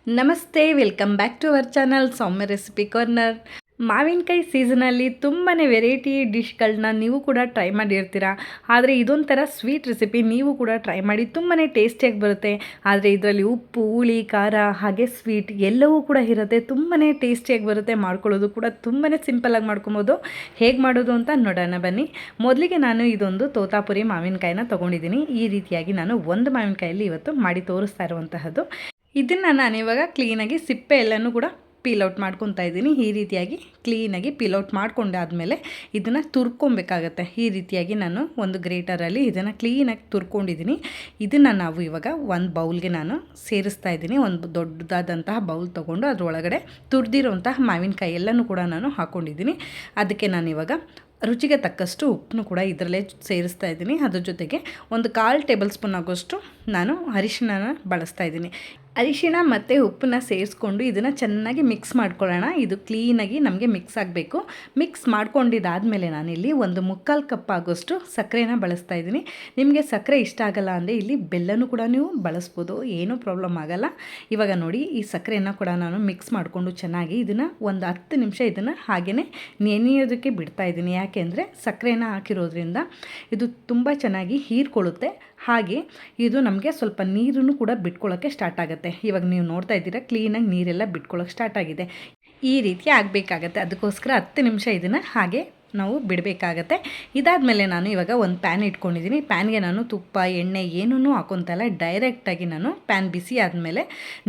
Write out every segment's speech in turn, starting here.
ನಮಸ್ತೆ, welcome back to our channel Soumya recipe corner. ಮಾವಿನಕಾಯಿ ಸೀಸನಲ್ಲಿ ತುಂಬಾ ವೆರೈಟಿ ಡಿಶ್ಗಳನ್ನ ನೀವು ಕೂಡ ಟ್ರೈ ಮಾಡಿರ್ತೀರ. ಆದರೆ ಇದೊಂಥರ ಸ್ವೀಟ್ ರೆಸಿಪಿ, ನೀವು ಕೂಡ ಟ್ರೈ ಮಾಡಿ. ತುಂಬಾ ಟೇಸ್ಟಿಯಾಗಿ ಬರುತ್ತೆ. ಆದರೆ ಇದರಲ್ಲಿ ಉಪ್ಪು, ಹುಳಿ, ಖಾರ ಹಾಗೆ ಸ್ವೀಟ್ ಎಲ್ಲವೂ ಕೂಡ ಇರುತ್ತೆ. ತುಂಬಾ ಟೇಸ್ಟಿಯಾಗಿ ಬರುತ್ತೆ. ಮಾಡ್ಕೊಳ್ಳೋದು ಕೂಡ ತುಂಬಾ ಸಿಂಪಲ್ಲಾಗಿ ಮಾಡ್ಕೊಬೋದು. ಹೇಗೆ ಮಾಡೋದು ಅಂತ ನೋಡೋಣ ಬನ್ನಿ. ಮೊದಲಿಗೆ ನಾನು ಇದೊಂದು ತೋತಾಪುರಿ ಮಾವಿನಕಾಯಿನ ತೊಗೊಂಡಿದ್ದೀನಿ. ಈ ರೀತಿಯಾಗಿ ನಾನು ಒಂದು ಮಾವಿನಕಾಯಲ್ಲಿ ಇವತ್ತು ಮಾಡಿ ತೋರಿಸ್ತಾ ಇರುವಂತಹದ್ದು. ಇದನ್ನು ನಾನಿವಾಗ ಕ್ಲೀನಾಗಿ ಸಿಪ್ಪೆ ಎಲ್ಲನೂ ಕೂಡ ಪೀಲೌಟ್ ಮಾಡ್ಕೊತಾ ಇದ್ದೀನಿ. ಈ ರೀತಿಯಾಗಿ ಕ್ಲೀನಾಗಿ ಪೀಲೌಟ್ ಮಾಡ್ಕೊಂಡಾದಮೇಲೆ ಇದನ್ನು ತುರ್ಕೊಬೇಕಾಗತ್ತೆ. ಈ ರೀತಿಯಾಗಿ ನಾನು ಒಂದು ಗ್ರೇಟರಲ್ಲಿ ಇದನ್ನು ಕ್ಲೀನಾಗಿ ತುರ್ಕೊಂಡಿದ್ದೀನಿ. ಇದನ್ನು ನಾವು ಇವಾಗ ಒಂದು ಬೌಲ್ಗೆ ನಾನು ಸೇರಿಸ್ತಾ ಇದ್ದೀನಿ. ಒಂದು ದೊಡ್ಡದಾದಂತಹ ಬೌಲ್ ತೊಗೊಂಡು ಅದರೊಳಗಡೆ ತುರಿದಿರೋಂತಹ ಮಾವಿನಕಾಯಿ ಎಲ್ಲನೂ ಕೂಡ ನಾನು ಹಾಕ್ಕೊಂಡಿದ್ದೀನಿ. ಅದಕ್ಕೆ ನಾನಿವಾಗ ರುಚಿಗೆ ತಕ್ಕಷ್ಟು ಉಪ್ಪನ್ನು ಕೂಡ ಇದರಲ್ಲೇ ಸೇರಿಸ್ತಾ ಇದ್ದೀನಿ. ಅದ್ರ ಜೊತೆಗೆ ಒಂದು 1/4 ಟೇಬಲ್ ಸ್ಪೂನ್ ಆಗೋಷ್ಟು ನಾನು ಅರಿಶಿಣನ ಬಳಸ್ತಾ ಇದ್ದೀನಿ. ಅರಿಶಿಣ ಮತ್ತು ಉಪ್ಪನ್ನ ಸೇರಿಸ್ಕೊಂಡು ಇದನ್ನು ಚೆನ್ನಾಗಿ ಮಿಕ್ಸ್ ಮಾಡ್ಕೊಳ್ಳೋಣ. ಇದು ಕ್ಲೀನಾಗಿ ನಮಗೆ ಮಿಕ್ಸ್ ಆಗಬೇಕು. ಮಿಕ್ಸ್ ಮಾಡ್ಕೊಂಡಿದ್ದಾದಮೇಲೆ ನಾನಿಲ್ಲಿ ಒಂದು 3/4 ಕಪ್ ಆಗೋಷ್ಟು ಸಕ್ಕರೆನ ಬಳಸ್ತಾ ಇದ್ದೀನಿ. ನಿಮಗೆ ಸಕ್ಕರೆ ಇಷ್ಟ ಆಗಲ್ಲ ಅಂದರೆ ಇಲ್ಲಿ ಬೆಲ್ಲನೂ ಕೂಡ ನೀವು ಬಳಸ್ಬೋದು, ಏನೂ ಪ್ರಾಬ್ಲಮ್ ಆಗಲ್ಲ. ಇವಾಗ ನೋಡಿ, ಈ ಸಕ್ಕರೆಯನ್ನು ಕೂಡ ನಾನು ಮಿಕ್ಸ್ ಮಾಡಿಕೊಂಡು ಚೆನ್ನಾಗಿ ಇದನ್ನು ಒಂದು 10 ನಿಮಿಷ ಇದನ್ನು ಹಾಗೆಯೇ ನೆನೆಯೋದಕ್ಕೆ ಬಿಡ್ತಾ ಇದ್ದೀನಿ. ಯಾಕೆಂದರೆ ಸಕ್ಕರೆನ ಹಾಕಿರೋದ್ರಿಂದ ಇದು ತುಂಬ ಚೆನ್ನಾಗಿ ಹೀರ್ಕೊಳ್ಳುತ್ತೆ. ಹಾಗೆ ಇದು ನಮಗೆ ಸ್ವಲ್ಪ ನೀರನ್ನು ಕೂಡ ಬಿಟ್ಕೊಳ್ಳೋಕ್ಕೆ ಸ್ಟಾರ್ಟ್ ಆಗುತ್ತೆ. ಇವಾಗ ನೀವು ನೋಡ್ತಾ ಇದ್ದೀರಾ, ಕ್ಲೀನಾಗಿ ನೀರೆಲ್ಲ ಬಿಟ್ಕೊಳ್ಳೋಕೆ ಸ್ಟಾರ್ಟ್ ಆಗಿದೆ. ಈ ರೀತಿ ಆಗಬೇಕಾಗತ್ತೆ. ಅದಕ್ಕೋಸ್ಕರ 10 ನಿಮಿಷ ಇದನ್ನು ಹಾಗೆ ನಾವು ಬಿಡಬೇಕಾಗತ್ತೆ. ಇದಾದಮೇಲೆ ನಾನು ಇವಾಗ ಒಂದು ಪ್ಯಾನ್ ಇಟ್ಕೊಂಡಿದ್ದೀನಿ. ಪ್ಯಾನ್ಗೆ ನಾನು ತುಪ್ಪ, ಎಣ್ಣೆ ಏನೂ ಹಾಕೊತಲ್ಲ. ಡೈರೆಕ್ಟಾಗಿ ನಾನು ಪ್ಯಾನ್ ಬಿಸಿ ಆದಮೇಲೆ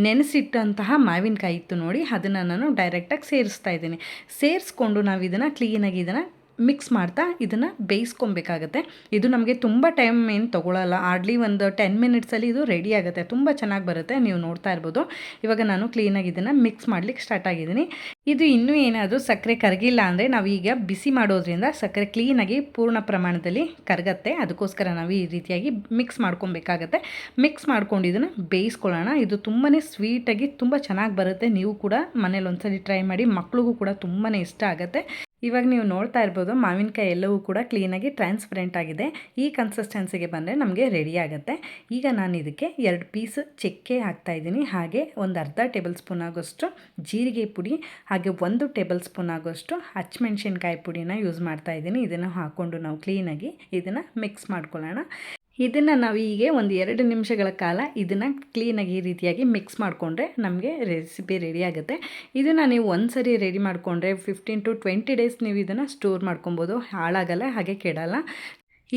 ನೆನೆಸಿಟ್ಟಂತಹ ಮಾವಿನಕಾಯಿ ಇತ್ತು ನೋಡಿ, ಅದನ್ನು ನಾನು ಡೈರೆಕ್ಟಾಗಿ ಸೇರಿಸ್ತಾ ಇದ್ದೀನಿ. ಸೇರಿಸ್ಕೊಂಡು ನಾವು ಇದನ್ನು ಕ್ಲೀನಾಗಿ ಇದನ್ನು ಮಿಕ್ಸ್ ಮಾಡ್ತಾ ಇದನ್ನು ಬೇಯಿಸ್ಕೊಬೇಕಾಗತ್ತೆ. ಇದು ನಮಗೆ ತುಂಬ ಟೈಮ್ ಏನು ತೊಗೊಳ್ಳಲ್ಲ. ಹಾರ್ಡ್ಲಿ ಒಂದು 10 ಮಿನಿಟ್ಸಲ್ಲಿ ಇದು ರೆಡಿ ಆಗುತ್ತೆ. ತುಂಬ ಚೆನ್ನಾಗಿ ಬರುತ್ತೆ. ನೀವು ನೋಡ್ತಾ ಇರ್ಬೋದು. ಇವಾಗ ನಾನು ಕ್ಲೀನಾಗಿ ಇದನ್ನು ಮಿಕ್ಸ್ ಮಾಡಲಿಕ್ಕೆ ಸ್ಟಾರ್ಟ್ ಆಗಿದ್ದೀನಿ. ಇದು ಇನ್ನೂ ಏನಾದರೂ ಸಕ್ಕರೆ ಕರಗಿಲ್ಲ ಅಂದರೆ ನಾವು ಈಗ ಬಿಸಿ ಮಾಡೋದ್ರಿಂದ ಸಕ್ಕರೆ ಕ್ಲೀನಾಗಿ ಪೂರ್ಣ ಪ್ರಮಾಣದಲ್ಲಿ ಕರಗತ್ತೆ. ಅದಕ್ಕೋಸ್ಕರ ನಾವು ಈ ರೀತಿಯಾಗಿ ಮಿಕ್ಸ್ ಮಾಡ್ಕೊಬೇಕಾಗತ್ತೆ. ಮಿಕ್ಸ್ ಮಾಡ್ಕೊಂಡು ಇದನ್ನು ಬೇಯಿಸ್ಕೊಳ್ಳೋಣ. ಇದು ತುಂಬಾ ಸ್ವೀಟಾಗಿ ತುಂಬ ಚೆನ್ನಾಗಿ ಬರುತ್ತೆ. ನೀವು ಕೂಡ ಮನೇಲಿ ಒಂದ್ಸಲಿ ಟ್ರೈ ಮಾಡಿ. ಮಕ್ಳಿಗೂ ಕೂಡ ತುಂಬಾ ಇಷ್ಟ ಆಗುತ್ತೆ. ಇವಾಗ ನೀವು ನೋಡ್ತಾ ಇರ್ಬೋದು, ಮಾವಿನಕಾಯಿ ಎಲ್ಲವೂ ಕೂಡ ಕ್ಲೀನಾಗಿ ಟ್ರಾನ್ಸ್ಪರೆಂಟ್ ಆಗಿದೆ. ಈ ಕನ್ಸಿಸ್ಟೆನ್ಸಿಗೆ ಬಂದರೆ ನಮಗೆ ರೆಡಿ ಆಗುತ್ತೆ. ಈಗ ನಾನು ಇದಕ್ಕೆ 2 ಪೀಸ್ ಚಕ್ಕೆ ಹಾಕ್ತಾಯಿದ್ದೀನಿ. ಹಾಗೆ ಒಂದು ಅರ್ಧ ಟೇಬಲ್ ಸ್ಪೂನ್ ಆಗೋಷ್ಟು ಜೀರಿಗೆ ಪುಡಿ, ಹಾಗೆ 1 ಟೇಬಲ್ ಸ್ಪೂನ್ ಆಗೋಷ್ಟು ಹಸಿಮೆಣ್ಸಿನ್ಕಾಯಿ ಪುಡಿನ ಯೂಸ್ ಮಾಡ್ತಾಯಿದ್ದೀನಿ. ಇದನ್ನು ಹಾಕ್ಕೊಂಡು ನಾವು ಕ್ಲೀನಾಗಿ ಇದನ್ನು ಮಿಕ್ಸ್ ಮಾಡ್ಕೊಳ್ಳೋಣ. ಇದನ್ನು ನಾವು ಹೀಗೆ ಒಂದು 2 ನಿಮಿಷಗಳ ಕಾಲ ಇದನ್ನು ಕ್ಲೀನಾಗಿ ಈ ರೀತಿಯಾಗಿ ಮಿಕ್ಸ್ ಮಾಡಿಕೊಂಡ್ರೆ ನಮಗೆ ರೆಸಿಪಿ ರೆಡಿ ಆಗುತ್ತೆ. ಇದನ್ನು ನೀವು ಒಂದು ಸರಿ ರೆಡಿ ಮಾಡಿಕೊಂಡ್ರೆ 15 to 20 ಡೇಸ್ ನೀವು ಇದನ್ನು ಸ್ಟೋರ್ ಮಾಡ್ಕೊಬೋದು. ಹಾಳಾಗಲ್ಲ, ಹಾಗೆ ಕೆಡಲ್ಲ.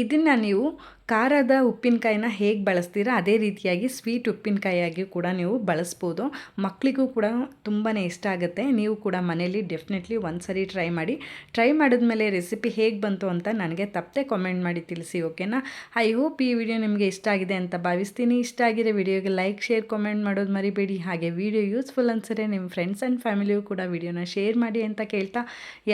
ಇದನ್ನು ನೀವು ಖಾರದ ಉಪ್ಪಿನಕಾಯಿನ ಹೇಗೆ ಬಳಸ್ತೀರಾ ಅದೇ ರೀತಿಯಾಗಿ ಸ್ವೀಟ್ ಉಪ್ಪಿನಕಾಯಿಯಾಗಿ ಕೂಡ ನೀವು ಬಳಸ್ಬೋದು. ಮಕ್ಕಳಿಗೂ ಕೂಡ ತುಂಬಾ ಇಷ್ಟ ಆಗುತ್ತೆ. ನೀವು ಕೂಡ ಮನೇಲಿ ಡೆಫಿನೆಟ್ಲಿ ಒಂದು ಸರಿ ಟ್ರೈ ಮಾಡಿ. ಟ್ರೈ ಮಾಡಿದ್ಮೇಲೆ ರೆಸಿಪಿ ಹೇಗೆ ಬಂತು ಅಂತ ನನಗೆ ತಪ್ಪದೆ ಕಾಮೆಂಟ್ ಮಾಡಿ ತಿಳಿಸಿ, ಓಕೆನಾ? ಐ ಹೋಪ್ ಈ ವಿಡಿಯೋ ನಿಮಗೆ ಇಷ್ಟ ಆಗಿದೆ ಅಂತ ಭಾವಿಸ್ತೀನಿ. ಇಷ್ಟ ಆಗಿರೋ ವಿಡಿಯೋಗೆ ಲೈಕ್, ಶೇರ್, ಕಾಮೆಂಟ್ ಮಾಡೋದು ಮರಿಬೇಡಿ. ಹಾಗೆ ವಿಡಿಯೋ ಯೂಸ್ಫುಲ್ ಅನ್ಸಿದ್ರೆ ನಿಮ್ಮ ಫ್ರೆಂಡ್ಸ್ ಆ್ಯಂಡ್ ಫ್ಯಾಮಿಲಿಯೂ ಕೂಡ ವಿಡಿಯೋನ ಶೇರ್ ಮಾಡಿ ಅಂತ ಕೇಳ್ತಾ,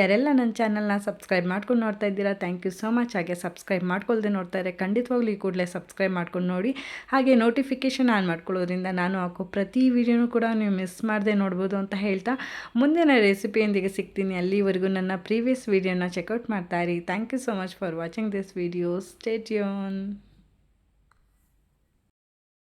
ಯಾರೆಲ್ಲ ನನ್ನ ಚಾನಲ್ನ ಸಬ್ಸ್ಕ್ರೈಬ್ ಮಾಡ್ಕೊಂಡು ನೋಡ್ತಾ ಇದ್ದೀರಾ, ಥ್ಯಾಂಕ್ ಯು ಸೋ ಮಚ್. ಹಾಗೆ ಸಬ್ಸ್ಕ್ರೈಬ್ ಮಾಡ್ಕೊಳ್ದೆ ನೋಡ್ತಾ ಇದ್ದಾರೆ ಖಂಡಿತವಾಗ್ಲೂ ಈ ಕೂಡಲೇ ಸಬ್ಸ್ಕ್ರೈಬ್ ಮಾಡ್ಕೊಂಡು ನೋಡಿ. ಹಾಗೆ ನೋಟಿಫಿಕೇಷನ್ ಆನ್ ಮಾಡ್ಕೊಳ್ಳೋದ್ರಿಂದ ನಾನು ಹಾಕೋ ಪ್ರತಿ ವಿಡಿಯೋನೂ ಕೂಡ ನೀವು ಮಿಸ್ ಮಾಡದೆ ನೋಡ್ಬೋದು ಅಂತ ಹೇಳ್ತಾ, ಮುಂದಿನ ರೆಸಿಪಿಯೊಂದಿಗೆ ಸಿಗ್ತೀನಿ. ಅಲ್ಲಿವರೆಗೂ ನನ್ನ ಪ್ರೀವಿಯಸ್ ವಿಡಿಯೋನ ಚೆಕ್ಔಟ್ ಮಾಡ್ತಾ ಇರಿ. Thank you so much for watching this video. Stay tune.